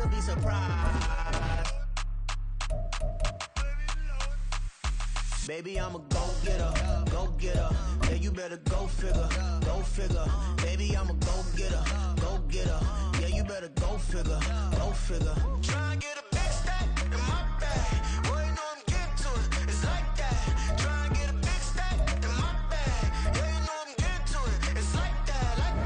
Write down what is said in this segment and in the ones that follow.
to be surprised. Baby, I'm a go-getter, go-getter. Yeah, you better go figure, go figure. Baby, I'm a go-getter, go-getter. Yeah, you better go figure, go figure. Try and get a big stack in my bag. Boy, you know I'm getting to it, it's like that. Try and get a big stack in my bag. Yeah, you know I'm getting to it, it's like that, like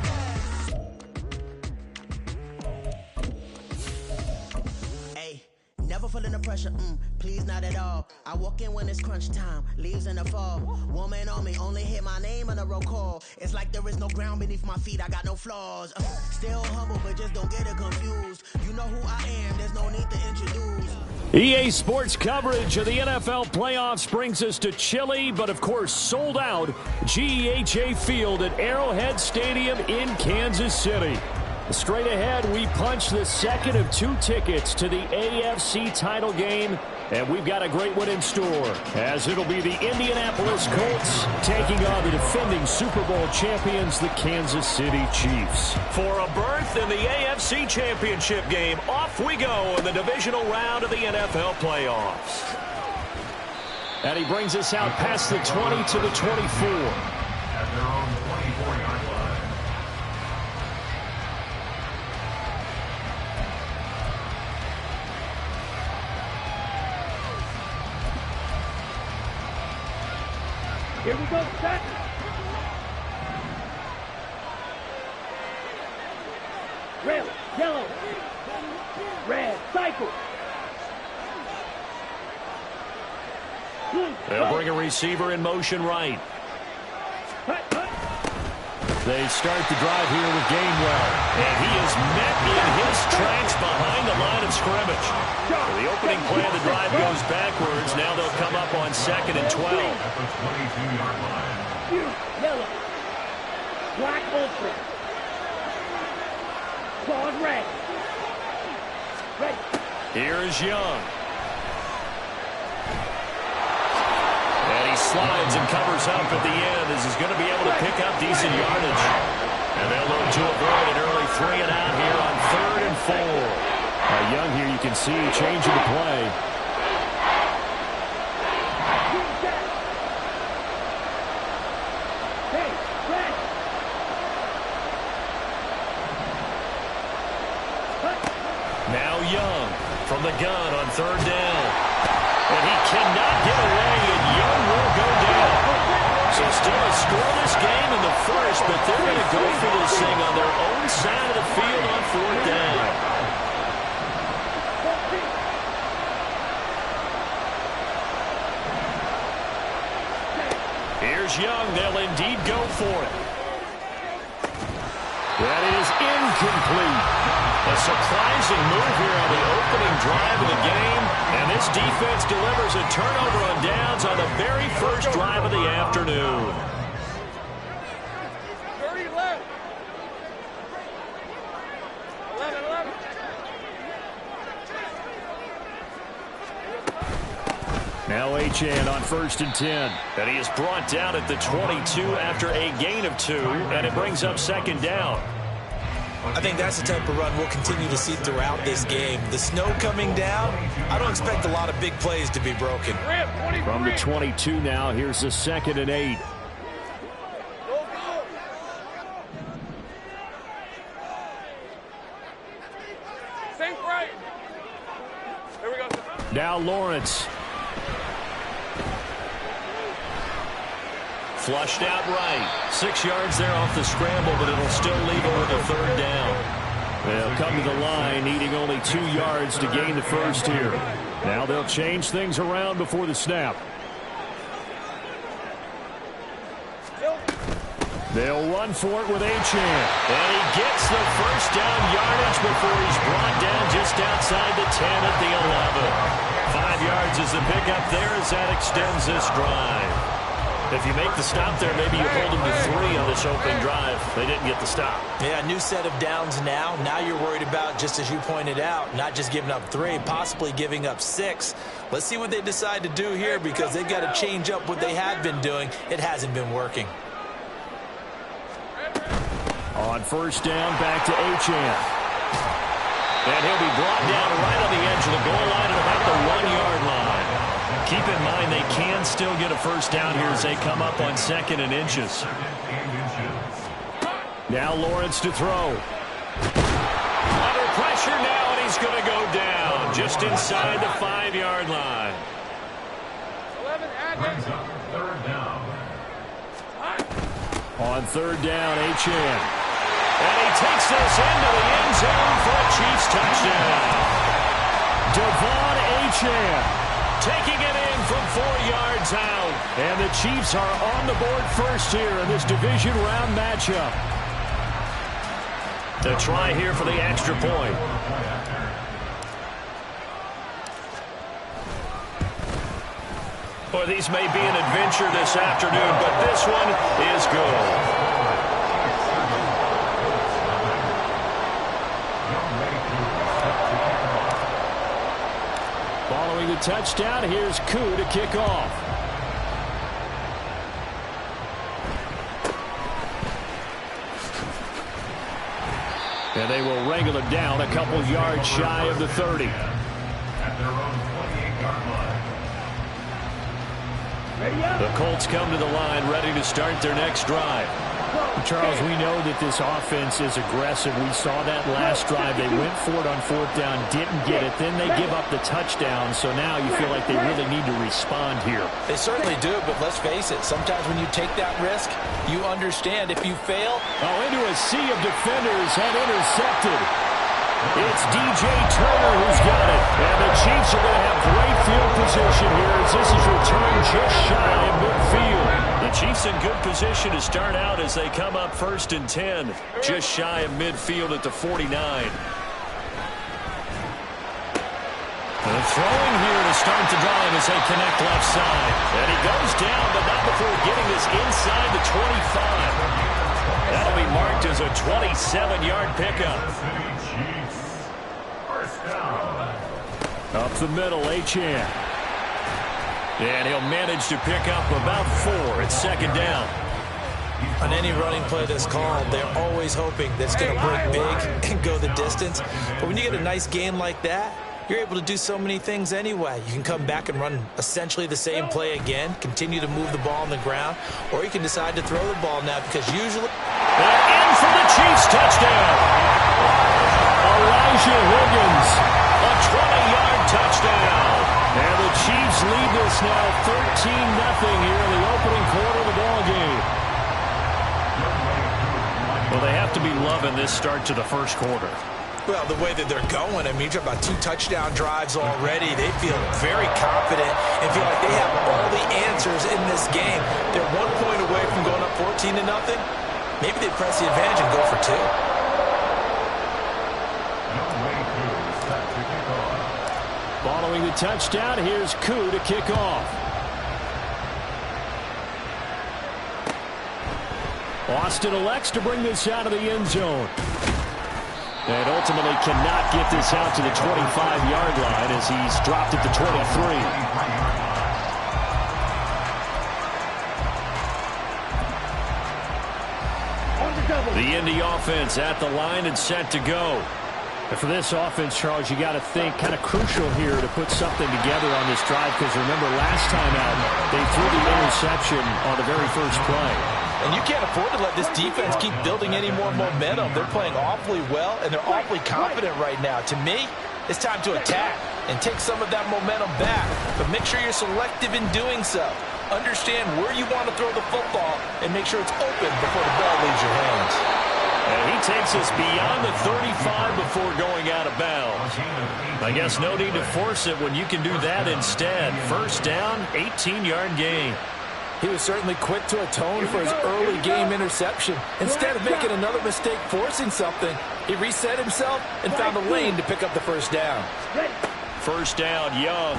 that. Hey, never feeling the pressure, please not at all. I walk in when it's crunch time, leaves in the fall. Woman on me, only hit my name on a roll call. It's like there is no ground beneath my feet, I got no flaws. Still humble, but just don't get it confused. You know who I am, there's no need to introduce. EA Sports coverage of the NFL playoffs brings us to chilly, but of course sold out, GEHA Field at Arrowhead Stadium in Kansas City. Straight ahead, we punch the second of 2 tickets to the AFC title game, and we've got a great one in store, as it'll be the Indianapolis Colts taking on the defending Super Bowl champions, the Kansas City Chiefs. For a berth in the AFC Championship game, off we go in the divisional round of the NFL playoffs. And he brings us out past the 20 to the 24. At their own 24-yard line. Here we go, set. Red, yellow, red, cycle. They'll bring a receiver in motion right. They start the drive here with Gainwell. And he is met in his tracks behind the line of scrimmage. The opening play of the drive goes backwards. Now they'll come up on 2nd and 12. At the 22-yard line. Yellow. Black ultra. Claws red. Ready. Here is Young. And he slides and covers up at the end as he's going to be able to pick up decent yardage. And they'll look to avoid an early 3 and out here on 3rd and 4. Young here, you can see changing the play. Now Young from the gun on 3rd down. And he cannot get away, and Young will go down. So still a scoreless game in the first, but they're going to go for this thing on their own side of the field on 4th down. Here's Young. They'll indeed go for it. That is incomplete. A surprising move here on the opening drive of the game, and this defense delivers a turnover on downs on the very first drive of the afternoon. 30 left. 11. Now Achane on 1st and 10. And he is brought down at the 22 after a gain of 2, and it brings up 2nd down. I think that's the type of run we'll continue to see throughout this game. The snow coming down, I don't expect a lot of big plays to be broken. From the 22 now, here's the 2nd and 8. Think right. Here we go. Now Lawrence. Flushed out right. 6 yards there off the scramble, but it'll still leave him with a 3rd down. They'll come to the line, needing only 2 yards to gain the first here. Now they'll change things around before the snap. They'll run for it with Achane. And he gets the first down yardage before he's brought down just outside the 10 at the 11. 5 yards is the pickup there as that extends this drive. If you make the stop there, maybe you hold them to 3 on this opening drive. They didn't get the stop. Yeah, new set of downs now. Now you're worried about, just as you pointed out, not just giving up 3, possibly giving up 6. Let's see what they decide to do here, because they've got to change up what they have been doing. It hasn't been working. On 1st down, back to Achane. And he'll be brought down right on the edge of the goal line at about the 1-yard line. Keep in mind they can still get a first down here as they come up on 2nd and inches. Now Lawrence to throw. Under pressure now, and he's going to go down just inside the 5-yard line. 11, Brings up 3rd down. On 3rd down, Achane. And he takes this into the end zone for a Chiefs touchdown. Devon Achane Taking it in from 4 yards out. And the Chiefs are on the board first here in this division round matchup. The try here for the extra point. Boy, these may be an adventure this afternoon, but this one is good. Following the touchdown, here's Koo to kick off. And they will wrangle it down a couple yards shy of the 30. At their own 28-yard line. The Colts come to the line ready to start their next drive. Charles, we know that this offense is aggressive. We saw that last drive. They went for it on 4th down, didn't get it. Then they give up the touchdown, so now you feel like they really need to respond here. They certainly do, but let's face it. Sometimes when you take that risk, you understand if you fail. Oh, into a sea of defenders and intercepted. It's DJ Turner who's got it. And the Chiefs are going to have great field position here as this is returned just shy of midfield. The Chiefs in good position to start out as they come up 1st and 10, just shy of midfield at the 49. And throwing here to start the drive as they connect left side. And he goes down, but not before getting this inside the 25. That'll be marked as a 27-yard pickup. Up the middle, Achane. And he'll manage to pick up about 4 at 2nd down. On any running play that's called, they're always hoping that it's going to break big and go the distance. But when you get a nice game like that, you're able to do so many things anyway. You can come back and run essentially the same play again, continue to move the ball on the ground, or you can decide to throw the ball now because usually... And in for the Chiefs touchdown. Elijah Higgins. A 20-yard touchdown. And the Chiefs lead this now 13-0 here in the opening quarter of the ballgame. Well, they have to be loving this start to the first quarter. Well, the way that they're going, I mean, you're about 2 touchdown drives already. They feel very confident and feel like they have all the answers in this game. They're 1 point away from going up 14-0. Maybe they press the advantage and go for 2. Following the touchdown, here's Koo to kick off. Austin elects to bring this out of the end zone. And ultimately cannot get this out to the 25-yard line as he's dropped at the 23. The Indy offense at the line and set to go. And for this offense, Charles, you got to think kind of crucial here to put something together on this drive because remember last time out they threw the interception on the very first play. And you can't afford to let this defense keep building any more momentum. They're playing awfully well, and they're awfully confident right now. To me, it's time to attack and take some of that momentum back. But make sure you're selective in doing so. Understand where you want to throw the football and make sure it's open before the ball leaves your hands. And he takes us beyond the 35 before going out of bounds. I guess no need to force it when you can do that instead. First down, 18-yard gain. He was certainly quick to atone for his early game interception. Instead of making another mistake forcing something, he reset himself and found a lane to pick up the first down. First down, Young.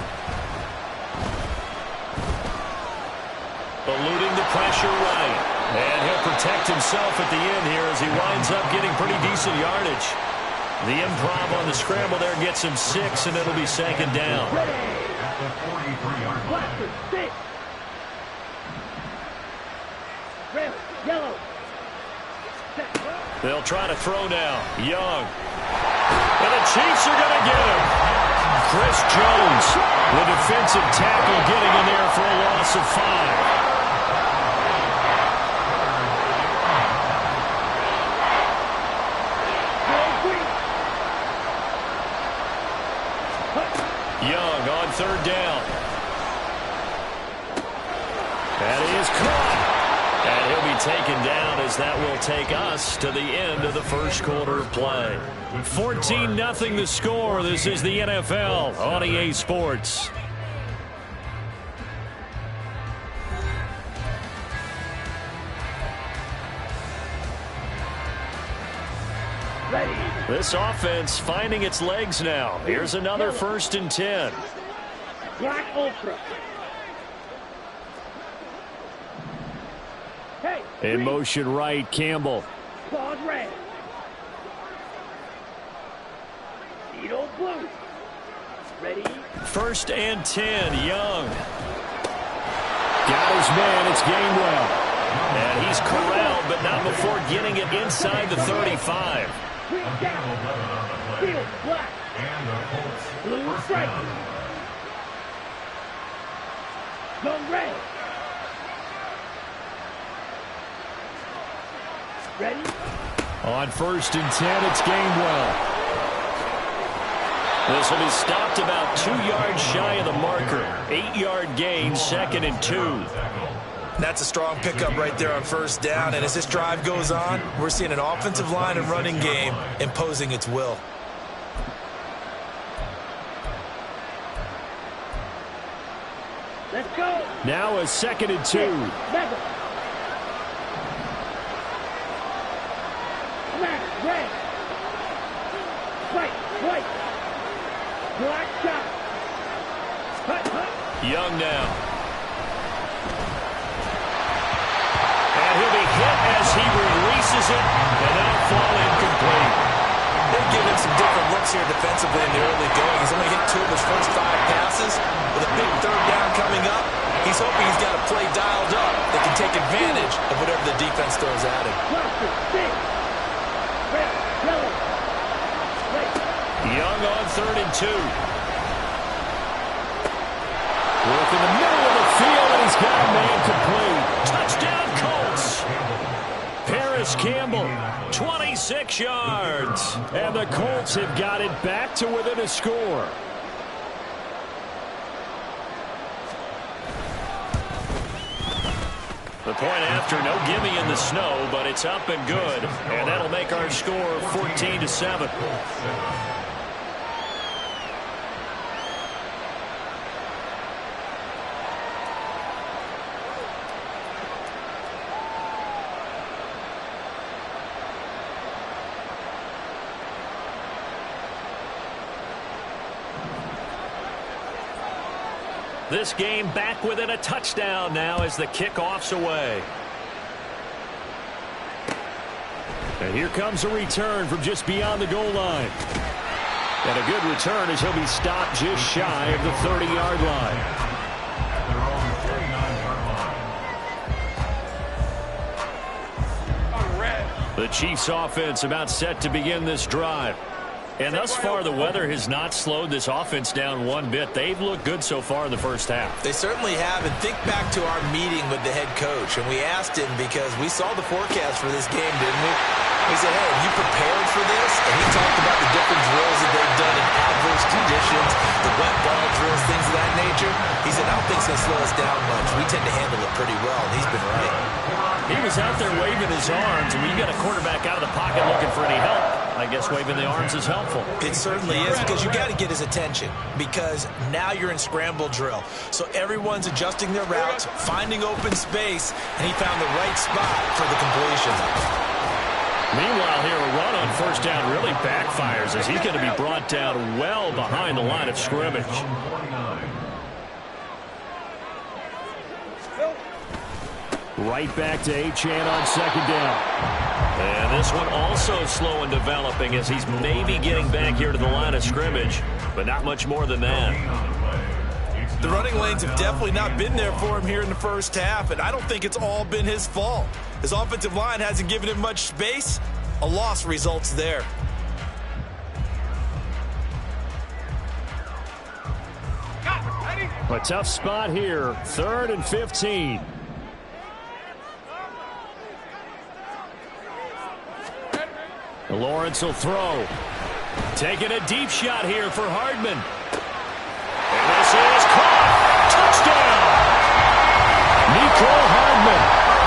Eluding the pressure right. And he'll protect himself at the end here as he winds up getting pretty decent yardage. The improv on the scramble there gets him 6, and it'll be 2nd down. At the 43-yard line. Yellow. They'll try to throw now. Young. And the Chiefs are going to get him. Chris Jones, the defensive tackle, getting in there for a loss of 5. Young on 3rd down. That is caught. And he'll be taken down as that will take us to the end of the first quarter of play. 14-0 the score. This is the NFL on EA Sports. This offense finding its legs now. Here's another 1st and 10. Black Ultra. In motion right, Campbell. Claws red. Needle blue. Ready. 1st and 10, Young. Got his man, it's Gainwell. And he's corralled, but not before getting it inside the 35. Green down. Field black. Blue stripe. Go red. Ready? On 1st and 10, it's Gainwell. This will be stopped about 2 yards shy of the marker. 8-yard gain, 2nd and 2. That's a strong pickup right there on 1st down. And as this drive goes on, we're seeing an offensive line and running game imposing its will. Let's go. Now a 2nd and 2. Level. Red. White. Black shot. Hut. Young now. And he'll be hit as he releases it, and that'll fall incomplete. They're giving some different looks here defensively in the early going. He's only hit 2 of his first 5 passes. With a big 3rd down coming up, he's hoping he's got a play dialed up that can take advantage of whatever the defense throws at him. Young on 3rd and 2. Work in the middle of the field, and he's got a man complete. Touchdown, Colts. Paris Campbell, 26 yards. And the Colts have got it back to within a score. The point after, no gimme in the snow, but it's up and good. And that'll make our score 14-7. This game back within a touchdown now as the kickoff's away. And here comes a return from just beyond the goal line. And a good return as he'll be stopped just shy of the 30-yard line. The Chiefs offense about set to begin this drive. And thus far, the weather has not slowed this offense down one bit. They've looked good so far in the first half. They certainly have. And think back to our meeting with the head coach. And we asked him because we saw the forecast for this game, didn't we? We said, hey, are you prepared for this? And he talked about the different drills that they've done in adverse conditions, the wet ball drills, things of that nature. He said, I don't think it's going to slow us down much. We tend to handle it pretty well, and he's been right. He was out there waving his arms, and when you got a quarterback out of the pocket looking for any help, I guess waving the arms is helpful. It certainly is, because you got to get his attention, because now you're in scramble drill. So everyone's adjusting their routes, finding open space, and he found the right spot for the completion. Meanwhile, here a run on 1st down really backfires as he's going to be brought down well behind the line of scrimmage. Right back to Achane on 2nd down. And this one also slow in developing as he's maybe getting back here to the line of scrimmage, but not much more than that. The running lanes have definitely not been there for him here in the first half, and I don't think it's all been his fault. His offensive line hasn't given him much space. A loss results there. A tough spot here. 3rd and 15. Lawrence will throw. Taking a deep shot here for Hardman. And this is caught. Touchdown! Nico Hardman,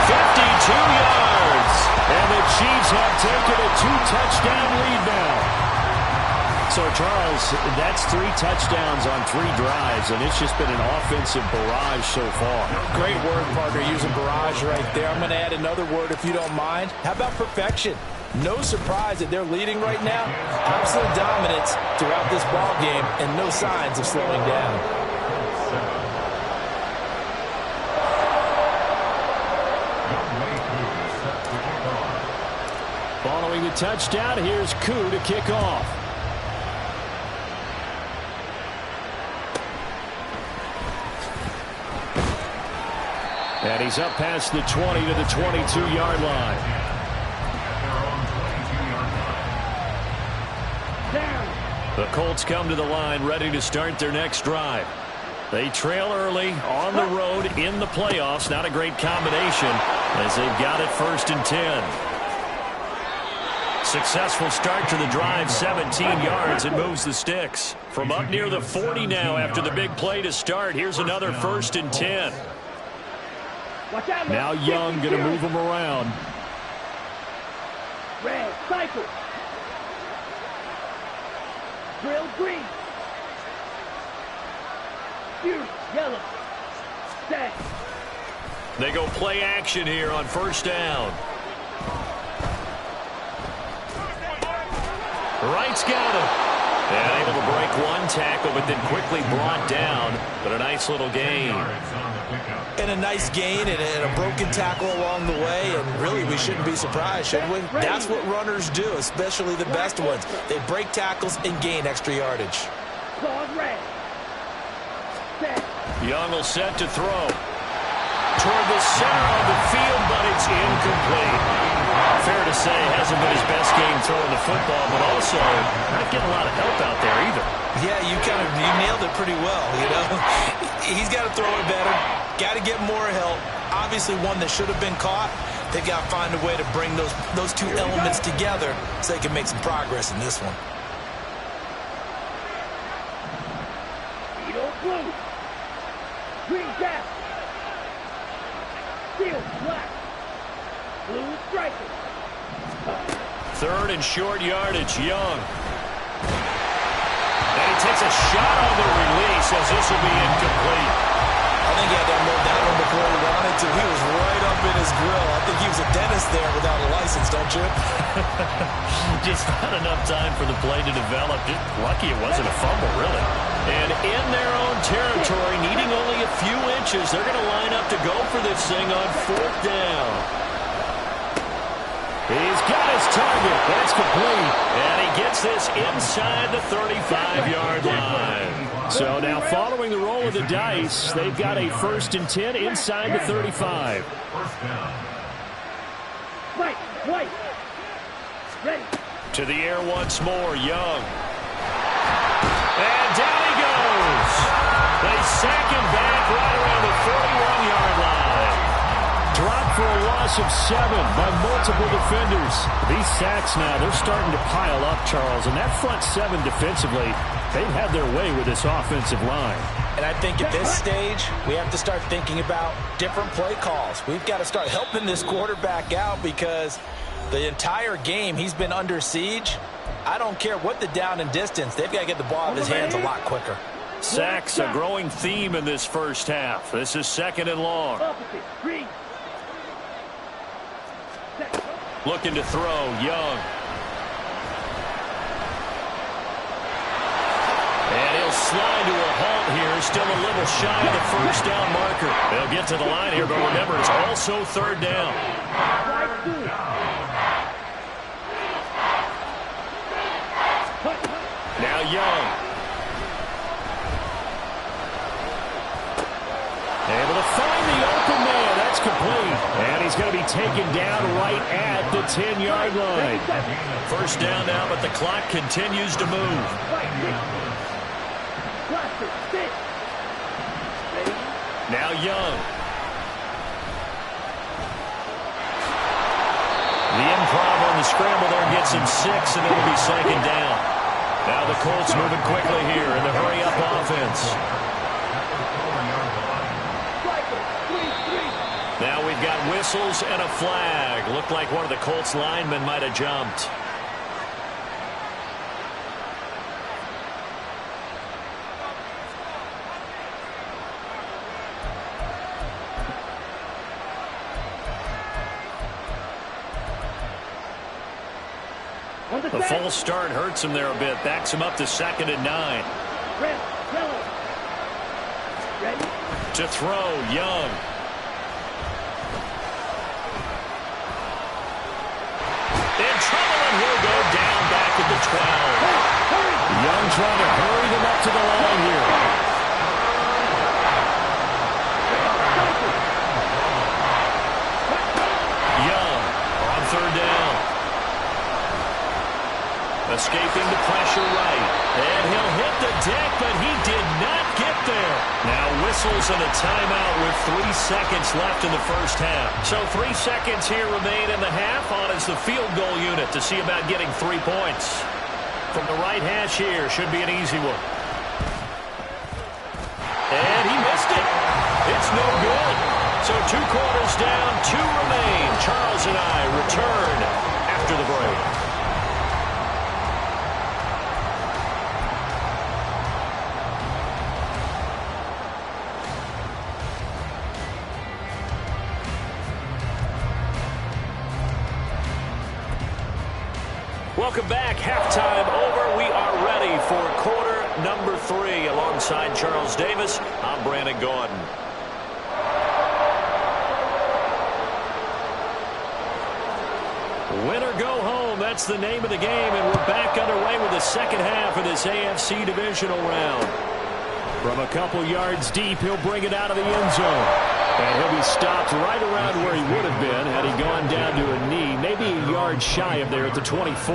52 yards. And the Chiefs have taken a 2-touchdown lead now. So, Charles, that's 3 touchdowns on 3 drives, and it's just been an offensive barrage so far. Great word, partner, using barrage right there. I'm going to add another word if you don't mind. How about perfection? No surprise that they're leading right now. Absolute dominance throughout this ball game and no signs of slowing down. Following the touchdown, here's Koo to kick off. And he's up past the 20 to the 22-yard line. The Colts come to the line ready to start their next drive. They trail early on the road in the playoffs. Not a great combination as they've got it 1st and 10. Successful start to the drive, 17 yards. It moves the sticks. From up near the 40 now after the big play to start. Here's another 1st and 10. Now Young going to move him around. Red, cycle. Drill, green. Blue, yellow. Set. They go play action here on 1st down. Wright's got him. And able to break 1 tackle, but then quickly brought down. But a nice little gain. And a nice gain and a broken tackle along the way. And really, we shouldn't be surprised, should we? That's what runners do, especially the best ones. They break tackles and gain extra yardage. Young will set to throw. Toward the center of the field, but it's incomplete. Fair to say, hasn't been his best game throwing the football, but also not getting a lot of help out there either. Yeah, you nailed it pretty well, you know. He's got to throw it better. Got to get more help. Obviously one that should have been caught. They've got to find a way to bring those 2 elements together so they can make some progress in this one. Blue. Green gap. Steel black. Blue striker. 3rd and short yardage, Young. And he takes a shot on the release as this will be incomplete. I think he had to unload that one before he wanted to. He was right up in his grill. I think he was a dentist there without a license, don't you? Just not enough time for the play to develop. Just lucky it wasn't a fumble, really. And in their own territory, needing only a few inches, they're going to line up to go for this thing on 4th down. He's got his target. That's complete. And he gets this inside the 35-yard line. So now following the roll of the dice, they've got a 1st and 10 inside the 35. White. Ready. To the air once more, Young. And down he goes. They sack him back right around the 41-yard line. Dropped for a loss of 7 by multiple defenders. These sacks now, they're starting to pile up, Charles. And that front 7 defensively, they've had their way with this offensive line. And I think at this stage, we have to start thinking about different play calls. We've got to start helping this quarterback out because the entire game he's been under siege. I don't care what the down and distance. They've got to get the ball out of his hands a lot quicker. Sacks, a growing theme in this first half. This is 2nd and long. Looking to throw, Young. And he'll slide to a halt here. Still a little shy of the 1st down marker. They'll get to the line here, but remember, it's also 3rd down. Now Young. Able to find the open man. That's complete. And he's going to be taken down right at the 10-yard line. 1st down now, but the clock continues to move. Young. The improv on the scramble there gets him 6, and it'll be second down. Now the Colts moving quickly here in the hurry-up offense. Now we've got whistles and a flag. Looked like one of the Colts linemen might have jumped. The false start hurts him there a bit. Backs him up to 2nd and 9. Red, yellow. Ready? To throw, Young. In trouble, and he'll go down back at the 12. Young trying to hurry them up to the line here. Young on 3rd down. Escaping the pressure right. And he'll hit the deck, but he did not get there. Now whistles and a timeout with 3 seconds left in the first half. So 3 seconds here remain in the half on as the field goal unit to see about getting 3 points. From the right hash here, should be an easy one. And he missed it. It's no good. So 2 quarters down, 2 remain. Charles and I return after the break. Welcome back. Halftime over. We are ready for quarter number 3. Alongside Charles Davis, I'm Brandon Gordon. Win or go home. That's the name of the game, and we're back underway with the second half of this AFC divisional round. From a couple yards deep, he'll bring it out of the end zone. And he'll be stopped right around where he would have been had he gone down to a knee, maybe a yard shy of there at the 24.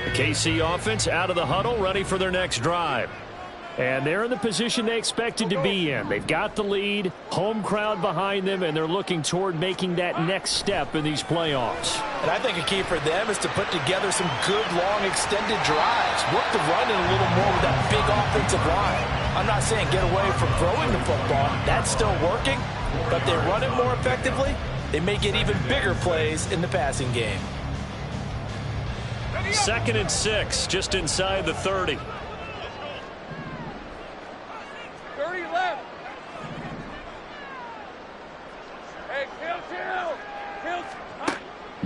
The KC offense out of the huddle, ready for their next drive. And they're in the position they expected to be in. They've got the lead, home crowd behind them, and they're looking toward making that next step in these playoffs. And I think a key for them is to put together some good, long, extended drives. Work the run in a little more with that big offensive line. I'm not saying get away from throwing the football. That's still working. But if they run it more effectively, they may get even bigger plays in the passing game. 2nd and 6, just inside the 30.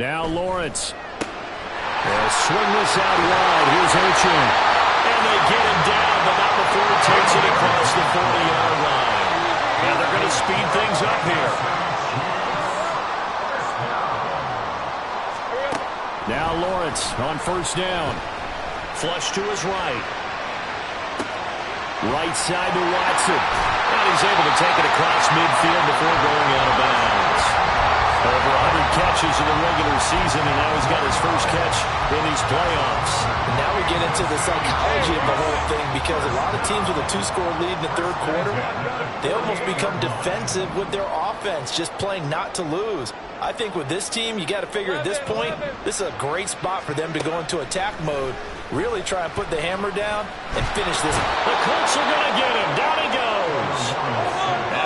Now Lawrence. They'll swing this out wide. Here's Ochin. And they get him down, but not before he takes it across the 40-yard line. Now they're going to speed things up here. Now Lawrence on 1st down. Flush to his right. Right side to Watson. And he's able to take it across midfield before going out of bounds. Over 100 catches in the regular season, and now he's got his first catch in these playoffs. And now we get into the psychology of the whole thing, because a lot of teams with a 2-score lead in the 3rd quarter, they almost become defensive with their offense, just playing not to lose. I think with this team, you got to figure at this point, this is a great spot for them to go into attack mode, really try and put the hammer down and finish this. The Colts are going to get him. Down he goes.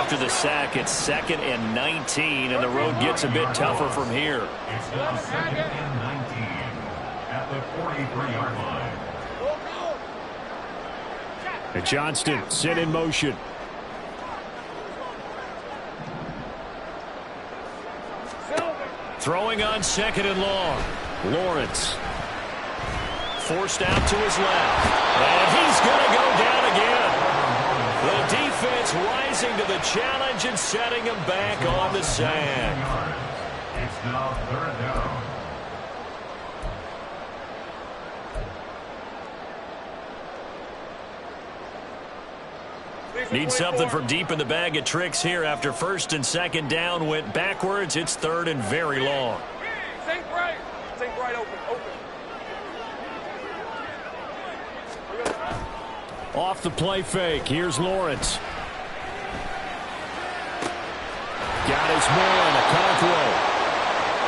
After the sack, it's 2nd and 19, and the road gets a bit tougher from here. It's now 2nd and 19 at the 43-yard line. And Johnston set in motion. Throwing on 2nd and long. Lawrence. Forced out to his left. And he's going to go down again. The defense rising to the challenge and setting him back on the sack. It's now 3rd down. Need something from deep in the bag of tricks here after first and second down went backwards. It's third and very long. Think right. Think right, open. Off the play fake. Here's Lawrence. Got his man, Okonkwo.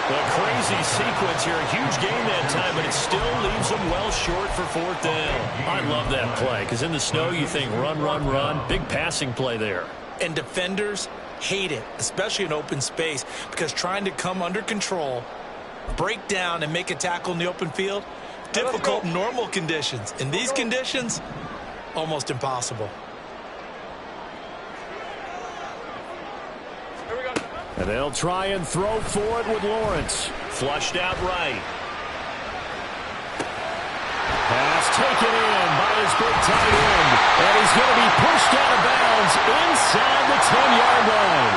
The crazy sequence here. A huge gain that time, but it still leaves them well short for fourth down. I love that play because in the snow you think run, run, run. Big passing play there. And defenders hate it, especially in open space, because trying to come under control, break down, and make a tackle in the open field, difficult in normal conditions. In these conditions, almost impossible. And they'll try and throw for it with Lawrence. Flushed out right. Pass taken in by his big tight end. And he's going to be pushed out of bounds inside the 10-yard line.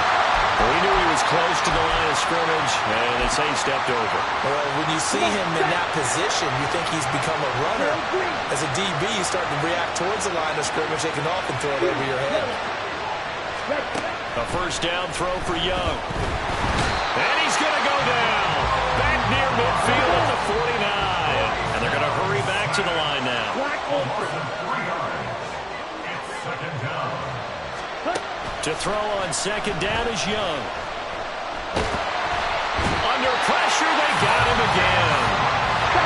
We knew he was close to the line of scrimmage, and they say he stepped over. Well, when you see him in that position, you think he's become a runner. As a DB, you start to react towards the line of scrimmage. They can often throw it over your head. A first down throw for Young. And he's going to go down. Back near midfield at the 49. And they're going to hurry back to the line now. To throw on second down is Young. Under pressure, they got him again.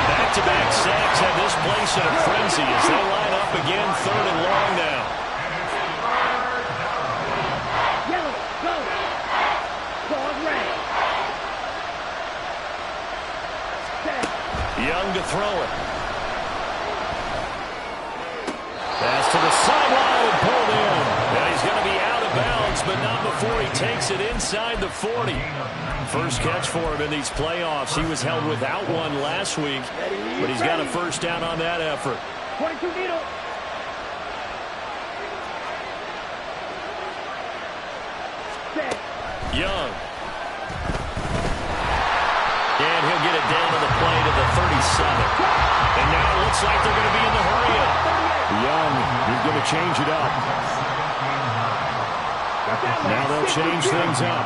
Back-to-back sacks have this place in a frenzy as they line up again, third and long now. Young to throw it. Pass to the sideline and pulled in. Now he's going to be out of bounds, but not before he takes it inside the 40. First catch for him in these playoffs. He was held without one last week, but he's got a first down on that effort. 22 needle. Young. And he'll get it down to the play to the 37. And now it looks like they're going to be in the hurry-up. Young, he's going to change it up. Now they'll change things up.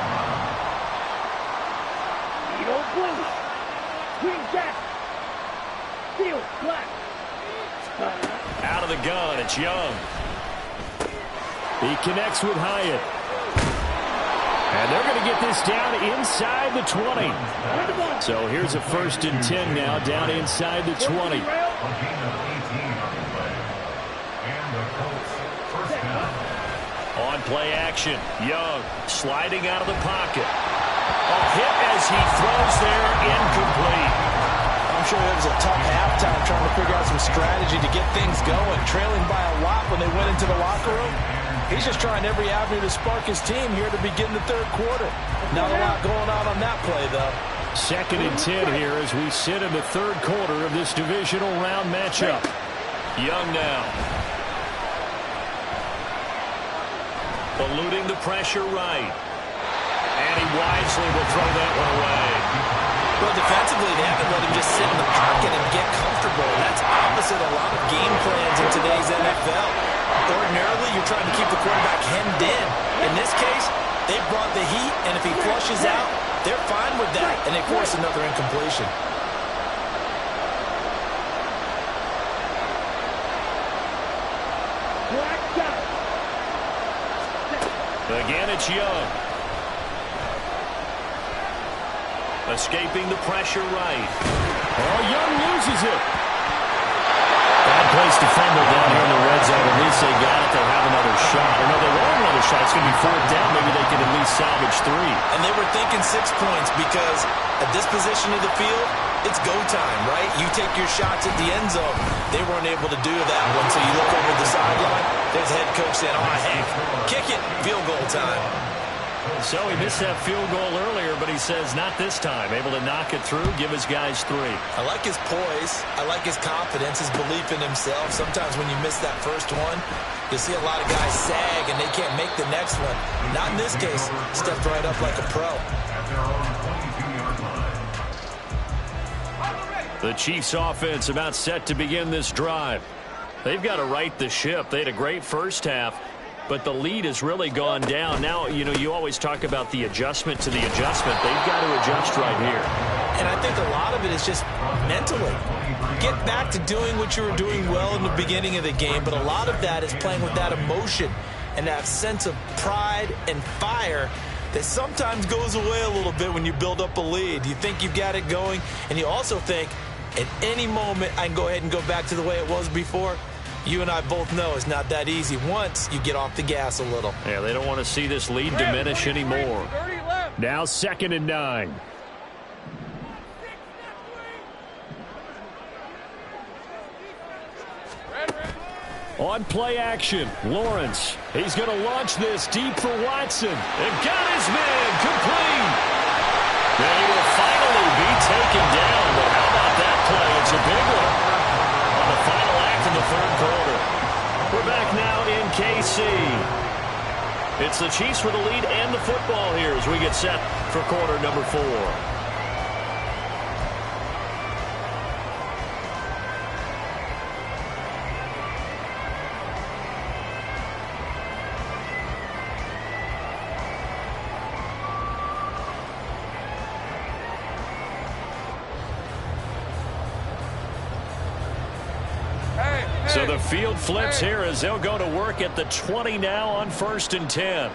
Needle blue. Green jack. Field black. Out of the gun, it's Young. He connects with Hyatt. And they're going to get this down inside the 20. So here's a first and 10 now, down inside the 20. On play action, Young sliding out of the pocket. A hit as he throws there, incomplete. I'm sure it was a tough halftime trying to figure out some strategy to get things going. Trailing by a lot when they went into the locker room. He's just trying every avenue to spark his team here to begin the third quarter. Not a lot going on that play, though. Second and 10 here as we sit in the third quarter of this divisional round matchup. Young now. Eluding the pressure right. And he wisely will throw that one away. Well, defensively, they haven't let him just sit in the pocket and get comfortable. And that's opposite a lot of game plans in today's NFL. Ordinarily, you're trying to keep the quarterback hemmed in. In this case, they brought the heat, and if he flushes out, they're fine with that, and they force another incompletion. Again, it's Young. Escaping the pressure right. Oh, Young loses it. Bad place to fumble down here in the red zone. At least they got it. They'll have another shot. Or no, they won't have another shot. It's going to be fourth down. Maybe they can at least salvage 3. And they were thinking 6 points because at this position of the field, it's go time, right? You take your shots at the end zone. They weren't able to do that one. So you look over the sideline. There's the head coach saying, oh, heck, kick it, field goal time. So he missed that field goal earlier, but he says not this time. Able to knock it through, give his guys 3. I like his poise. I like his confidence, his belief in himself. Sometimes when you miss that first one, you see a lot of guys sag and they can't make the next one. Not in this case. Stepped right up like a pro. The Chiefs offense about set to begin this drive. They've got to right the ship. They had a great first half. but the lead has really gone down. Now, you always talk about the adjustment to the adjustment. They've got to adjust right here. And I think a lot of it is just mentally. Get back to doing what you were doing well in the beginning of the game, but a lot of that is playing with that emotion and that sense of pride and fire that sometimes goes away a little bit when you build up a lead. You think you've got it going, and you also think at any moment I can go ahead and go back to the way it was before. You and I both know it's not that easy once you get off the gas a little. Yeah, they don't want to see this lead diminish anymore. Now 2nd and 9. On play action, Lawrence. He's going to launch this deep for Watson. And got his man complete. They will finally be taken down. But how about that play? It's a big one on the final act in the 3rd quarter. We're back now in KC. It's the Chiefs with the lead and the football here as we get set for quarter number 4. So the field flips here as they'll go to work at the 20 now on 1st and 10.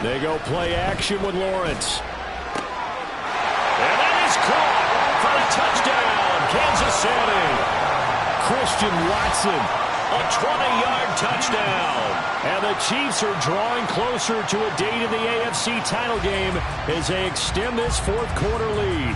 They go play action with Lawrence. And that is caught for a touchdown, Kansas City. Christian Watson, a 20-yard touchdown. And the Chiefs are drawing closer to a date in the AFC title game as they extend this 4th quarter lead.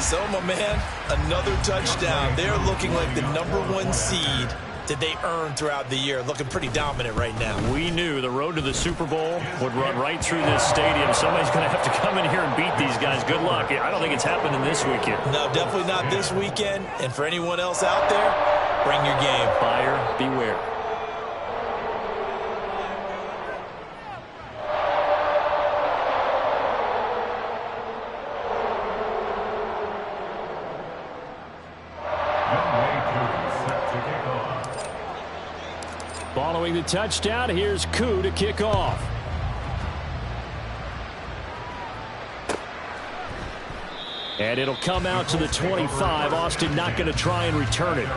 So, my man, another touchdown. They're looking like the #1 seed that they earned throughout the year. Looking pretty dominant right now. We knew the road to the Super Bowl would run right through this stadium. Somebody's going to have to come in here and beat these guys. Good luck. I don't think it's happening this weekend. No, definitely not this weekend. And for anyone else out there, bring your game. Buyer beware. Following the touchdown, here's Koo to kick off. And it'll come out to the 25. Austin not going to try and return it.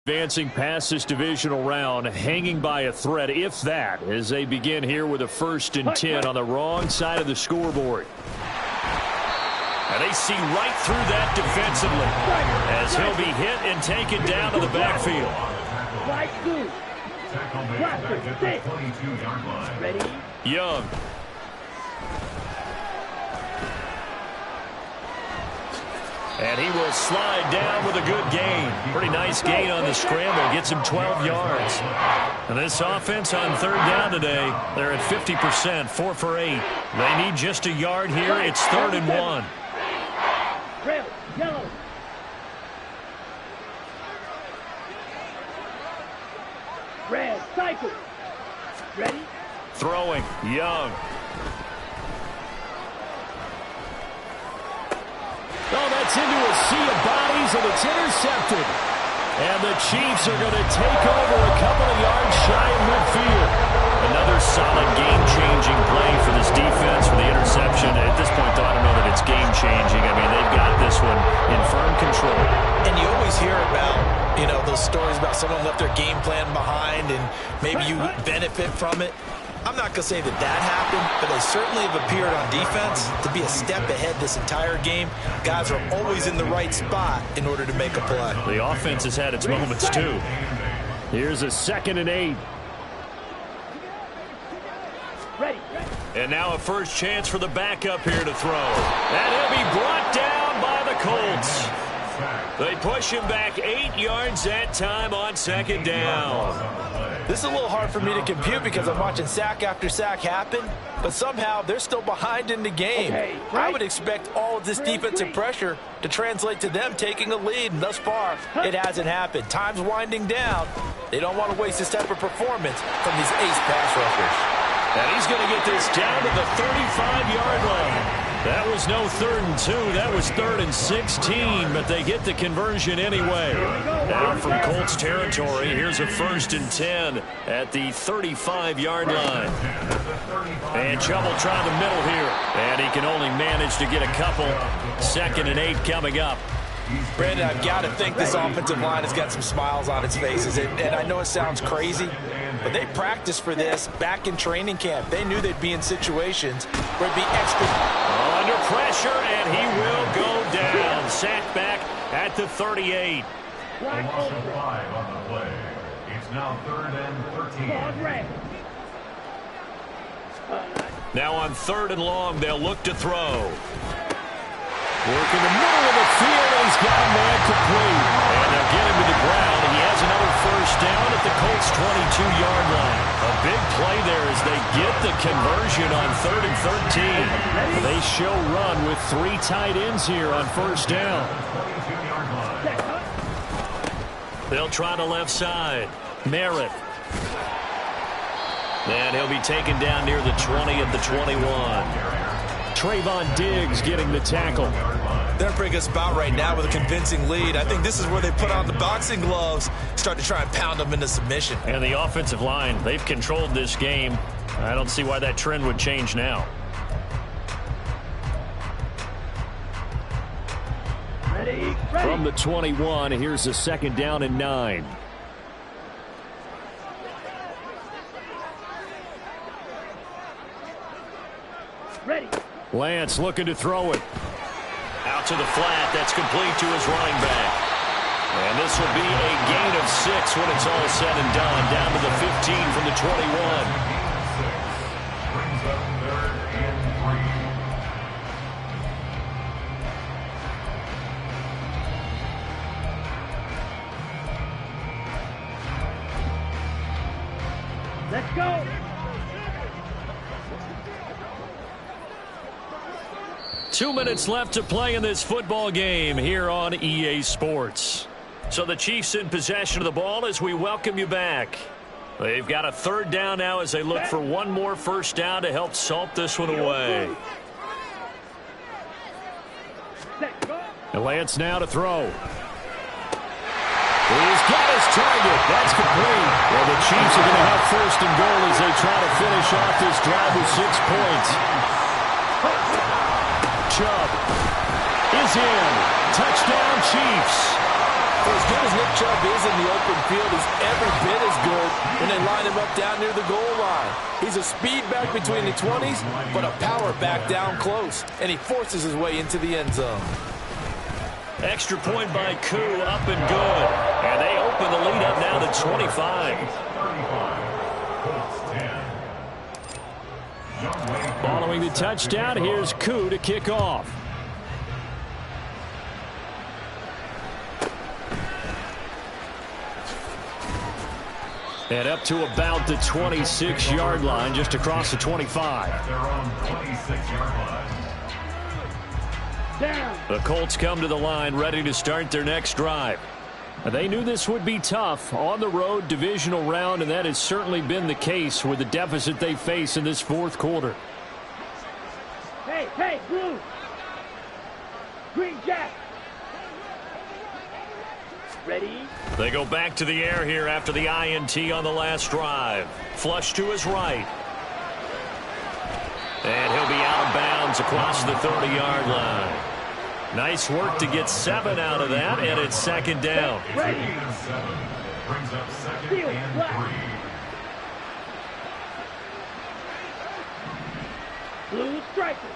Advancing past this divisional round, hanging by a thread, if that, as they begin here with a 1st and 10 on the wrong side of the scoreboard. And they see right through that defensively as he'll be hit and taken down to the backfield. Young. And he will slide down with a good gain. Pretty nice gain on the scramble. Gets him 12 yards. And this offense on 3rd down today, they're at 50%, 4 for 8. They need just a yard here. It's 3rd and 1. Red, yellow. Red, cycle. Ready? Throwing, Young. Oh, that's into a sea of bodies, and it's intercepted. And the Chiefs are going to take over a couple of yards shy of midfield. Another solid game-changing play for this defense for the interception. At this point, though, I don't know that it's game-changing. I mean, they've got this one in firm control. And you always hear about, those stories about someone left their game plan behind and maybe you benefit from it. I'm not going to say that happened, but they certainly have appeared on defense to be a step ahead this entire game. Guys are always in the right spot in order to make a play. The offense has had its moments, too. Here's a 2nd and 8. Ready. And now a first chance for the backup here to throw. And he'll be brought down by the Colts. They push him back 8 yards that time on 2nd down. This is a little hard for me to compute because I'm watching sack after sack happen, but somehow they're still behind in the game. Okay, I would expect all of this defensive pressure to translate to them taking a lead, and thus far, it hasn't happened. Time's winding down. They don't want to waste this type of performance from these ace pass rushers. And he's going to get this down to the 35-yard line. That was no 3rd and 2. That was 3rd and 16, but they get the conversion anyway. Now from Colts territory, here's a 1st and 10 at the 35-yard line. And Chubb will try the middle here. And he can only manage to get a couple. 2nd and 8 coming up. Brandon, I've got to think this offensive line has got some smiles on its faces. And I know it sounds crazy, but they practiced for this back in training camp. They knew they'd be in situations where it'd be extra. Under pressure, and he will go down. Sacked back at the 38. A loss of 5 on the play. It's now 3rd and 13. Now on 3rd and long, they'll look to throw. Working the middle of the field, and he's got a man complete. And they'll get him to the ground. He has another 1st down at the Colts' 22-yard line. A big play there as they get the conversion on 3rd and 13. They show run with 3 tight ends here on 1st down. They'll try the left side. Merritt. And he'll be taken down near the 20 at the 21. Trayvon Diggs getting the tackle. They're in a pretty good spot right now with a convincing lead. I think this is where they put on the boxing gloves, start to try and pound them into submission. And the offensive line, they've controlled this game. I don't see why that trend would change now. Ready. From the 21, here's a 2nd down and 9. Ready. Lance looking to throw it. Out to the flat. That's complete to his running back. And this will be a gain of 6 when it's all said and done. Down to the 15 from the 21. Brings up 3rd and 3. Let's go. Two minutes left to play in this football game here on EA Sports. So the Chiefs in possession of the ball as we welcome you back. They've got a 3rd down now as they look for one more 1st down to help salt this one away. And Lance now to throw. He's got his target. That's complete. Well, the Chiefs are going to have 1st and goal as they try to finish off this drive with 6 points. Chubb is in. Touchdown, Chiefs. For as good as Nick Chubb is in the open field, he's every bit as good when they line him up down near the goal line. He's a speed back between the 20s, but a power back down close, and he forces his way into the end zone. Extra point by Koo, up and good. And they open the lead up now to 25. Following the touchdown, here's Koo to kick off. And up to about the 26-yard line, just across the 25. At their own 26-yard line. Down. The Colts come to the line ready to start their next drive. They knew this would be tough on the road divisional round, and that has certainly been the case with the deficit they face in this fourth quarter. Hey, blue. Green Jack. Ready? They go back to the air here after the INT on the last drive. Flush to his right. And he'll be out of bounds across the 30-yard line. Nice work to get 7 out of that, and it's second down. Ready? Brings up second Steal, and black. 3. Blue striker.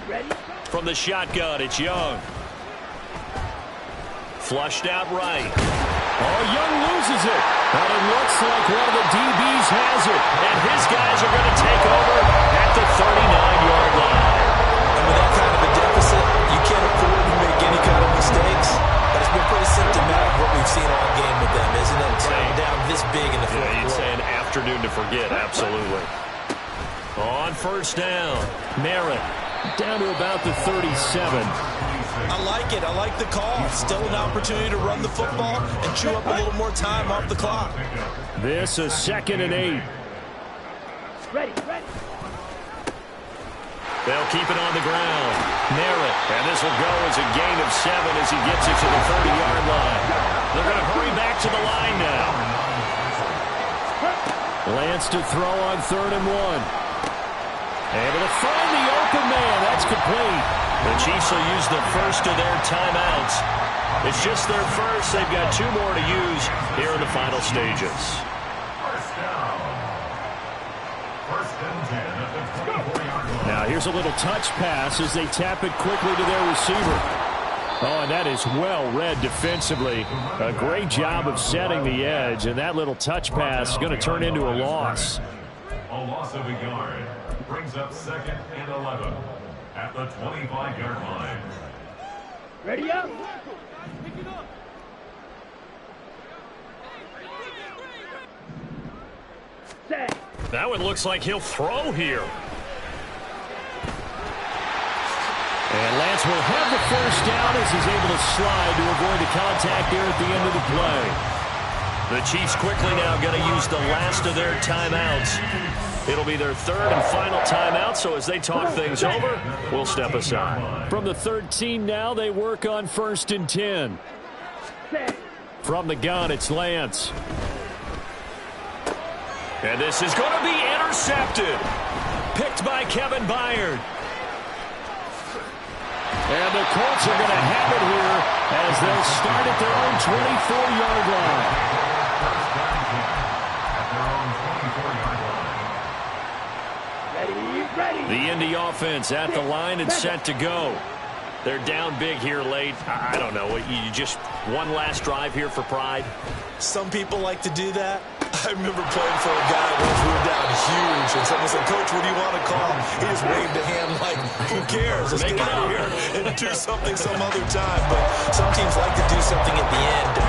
Ready? From the shotgun, it's Young. Flushed out right. Oh, Young loses it. But it looks like one of the DBs has it. And his guys are going to take over at the 39-yard line. And with that kind of a deficit, you can't afford to make any kind of mistakes. But it's been pretty symptomatic what we've seen all game with them, isn't it? Taking down this big in the fourth Yeah, you'd quarter. say an afternoon to forget, absolutely. On first down, Merritt down to about the 37. I like it. I like the call. Still an opportunity to run the football and chew up a little more time off the clock. This is 2nd and 8. Ready. They'll keep it on the ground. Merritt, and this will go as a gain of 7 as he gets it to the 30-yard line. They're going to hurry back to the line now. Lance to throw on 3rd and 1. Able to find the open man. That's complete. The Chiefs will use the first of their timeouts. It's just their first. They've got 2 more to use here in the final stages. First down. First and 10 at the 24-yard line. Now here's a little touch pass as they tap it quickly to their receiver. Oh, and that is well read defensively. A great job of setting the edge, and that little touch pass is going to turn into a loss. A loss of a yard. Brings up 2nd and 11 at the 25-yard line. Ready up. Set. That one looks like he'll throw here. And Lance will have the first down as he's able to slide to avoid the contact there at the end of the play. The Chiefs quickly now going to use the last of their timeouts. It'll be their 3rd and final timeout, so as they talk things over, we'll step aside. From the 13 now, they work on 1st and 10. Set. From the gun, it's Lance. And this is going to be intercepted. Picked by Kevin Byard. And the Colts are going to have it here as they'll start at their own 24-yard line. Ready. The Indy offense at the line and set to go. They're down big here late. I don't know. You just one last drive here for pride? Some people like to do that. I remember playing for a guy once we were down huge, and someone said, "Coach, what do you want to call?" He just waved a hand like, who cares? Let's get out of here and do something some other time. But some teams like to do something at the end to